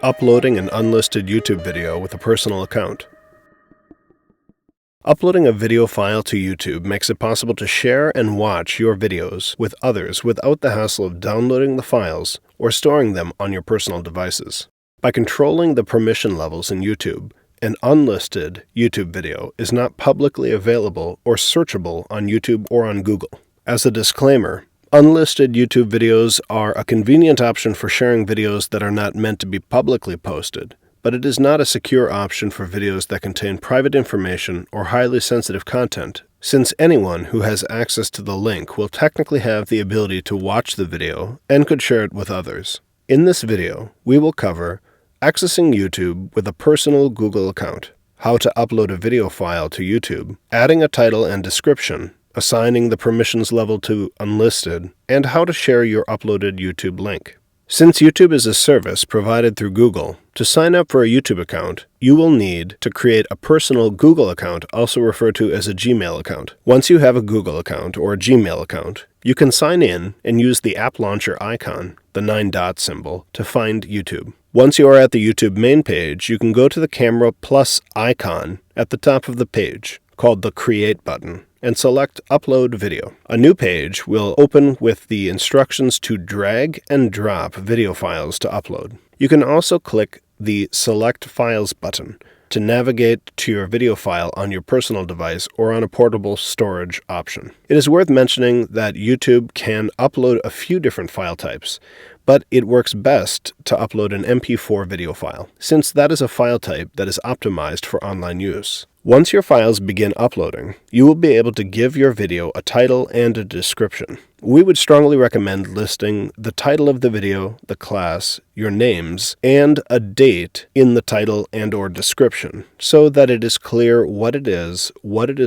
Uploading an unlisted YouTube video with a personal account. Uploading a video file to YouTube makes it possible to share and watch your videos with others without the hassle of downloading the files or storing them on your personal devices. By controlling the permission levels in YouTube, an unlisted YouTube video is not publicly available or searchable on YouTube or on Google. As a disclaimer, unlisted YouTube videos are a convenient option for sharing videos that are not meant to be publicly posted, but it is not a secure option for videos that contain private information or highly sensitive content, since anyone who has access to the link will technically have the ability to watch the video and could share it with others. In this video, we will cover accessing YouTube with a personal Google account, how to upload a video file to YouTube, adding a title and description, assigning the permissions level to unlisted, and how to share your uploaded YouTube link. Since YouTube is a service provided through Google, to sign up for a YouTube account, you will need to create a personal Google account, also referred to as a Gmail account. Once you have a Google account or a Gmail account, you can sign in and use the app launcher icon, the 9-dot symbol, to find YouTube. Once you are at the YouTube main page, you can go to the camera plus icon at the top of the page, called the Create button, and select Upload Video. A new page will open with the instructions to drag and drop video files to upload. You can also click the Select Files button to navigate to your video file on your personal device or on a portable storage option. It is worth mentioning that YouTube can upload a few different file types, but it works best to upload an MP4 video file, since that is a file type that is optimized for online use. Once your files begin uploading, you will be able to give your video a title and a description. We would strongly recommend listing the title of the video, the class, your names, and a date in the title and/or description, so that it is clear what it is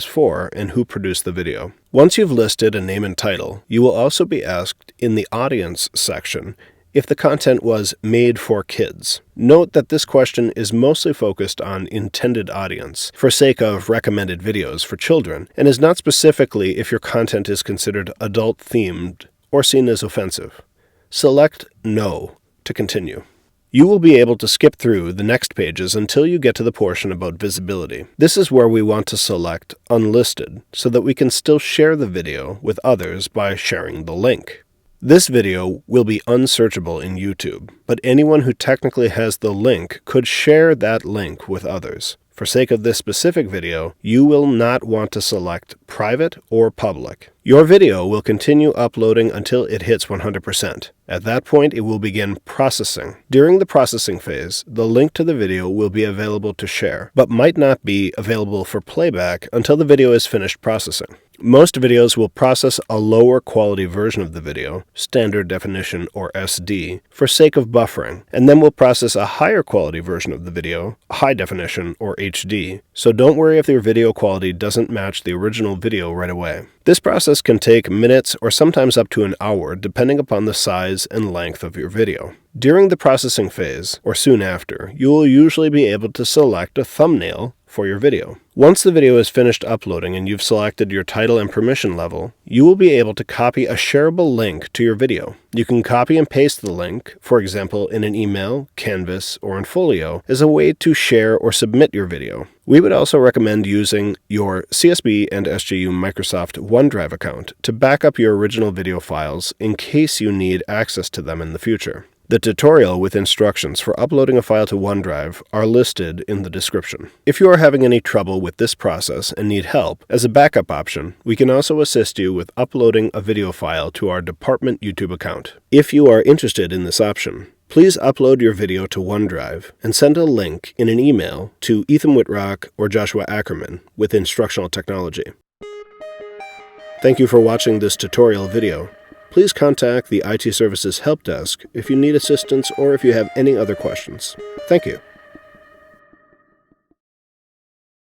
for, and who produced the video. Once you've listed a name and title, you will also be asked in the Audience section if the content was made for kids. Note that this question is mostly focused on intended audience, for sake of recommended videos for children, and is not specifically if your content is considered adult-themed or seen as offensive. Select No to continue. You will be able to skip through the next pages until you get to the portion about visibility. This is where we want to select Unlisted, so that we can still share the video with others by sharing the link. This video will be unsearchable in YouTube, but anyone who technically has the link could share that link with others. For sake of this specific video, you will not want to select private or public. Your video will continue uploading until it hits 100%. At that point, it will begin processing. During the processing phase, the link to the video will be available to share, but might not be available for playback until the video is finished processing. Most videos will process a lower quality version of the video, standard definition or SD, for sake of buffering, and then will process a higher quality version of the video, high definition or HD, so don't worry if your video quality doesn't match the original video right away. This process can take minutes or sometimes up to an hour, depending upon the size and length of your video. During the processing phase, or soon after, you will usually be able to select a thumbnail for your video. Once the video is finished uploading and you've selected your title and permission level, you will be able to copy a shareable link to your video. You can copy and paste the link, for example, in an email, Canvas, or in Folio, as a way to share or submit your video. We would also recommend using your CSB+SJU Microsoft OneDrive account to back up your original video files in case you need access to them in the future. The tutorial with instructions for uploading a file to OneDrive are listed in the description. If you are having any trouble with this process and need help, as a backup option, we can also assist you with uploading a video file to our department YouTube account. If you are interested in this option, please upload your video to OneDrive and send a link in an email to Ethan Whitrock or Joshua Ackerman with Instructional Technology. Thank you for watching this tutorial video. Please contact the IT Services Helpdesk if you need assistance or if you have any other questions. Thank you.